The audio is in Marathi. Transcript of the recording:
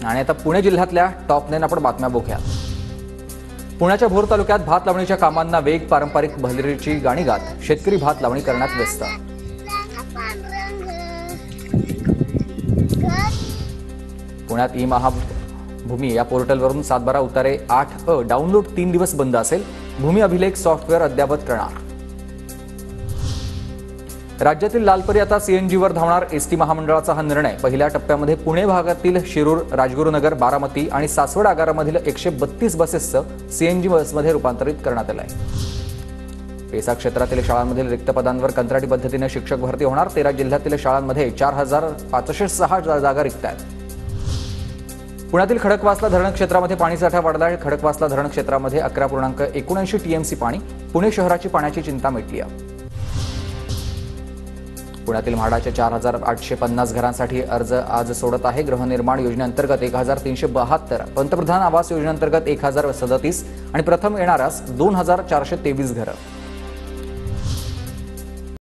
आणि आता पुणे जिल्ह्यातल्या टॉप 9 आपण बातम्या बघूया। पुण्याच्या भोर तालुक्यात भात लावणीच्या कामांना वेग, पारंपरिक भलरीची गाणी गात शेतकरी भात लावणी करण्यात व्यस्त। पुण्यात ई-महाभूमी या पोर्टलवरून 7/12 उतारे 8अ डाउनलोड 3 दिवस बंद असेल। भूमी अभिलेख सॉफ्टवेअर अद्ययावत करणार। राज्यातील लालपरी आता सीएनजीवर धावणार। एसटी महामंडळाचा हा निर्णय पहिल्या टप्प्यामध्ये पुणे भागातील शिरूर, राजगुरुनगर, बारामती आणि सासवड आगारामधील 132 बसेसचं सीएनजी बसमध्ये रूपांतरित करण्यात आलं आहे। पेसा क्षेत्रातील शाळांमधील रिक्त पदांवर कंत्राटी पद्धतीने शिक्षक भरती होणार। 13 जिल्ह्यातील शाळांमध्ये 4506 जागा रिक्त आहेत। पुण्यातील खडकवासला धरण क्षेत्रामध्ये पाणीसाठा वाढला आहे। खडकवासला धरण क्षेत्रामध्ये 11.79 टीएमसी पाणी। पुणे शहराची पाण्याची चिंता मिटली आहे। पुण्यातील म्हाडाच्या 4850 घरांसाठी अर्ज आज सोडत आहे। गृहनिर्माण योजनेअंतर्गत 1372, पंतप्रधान आवास योजनेअंतर्गत 1037 आणि प्रथम येणाऱ्यास 2423 घरं।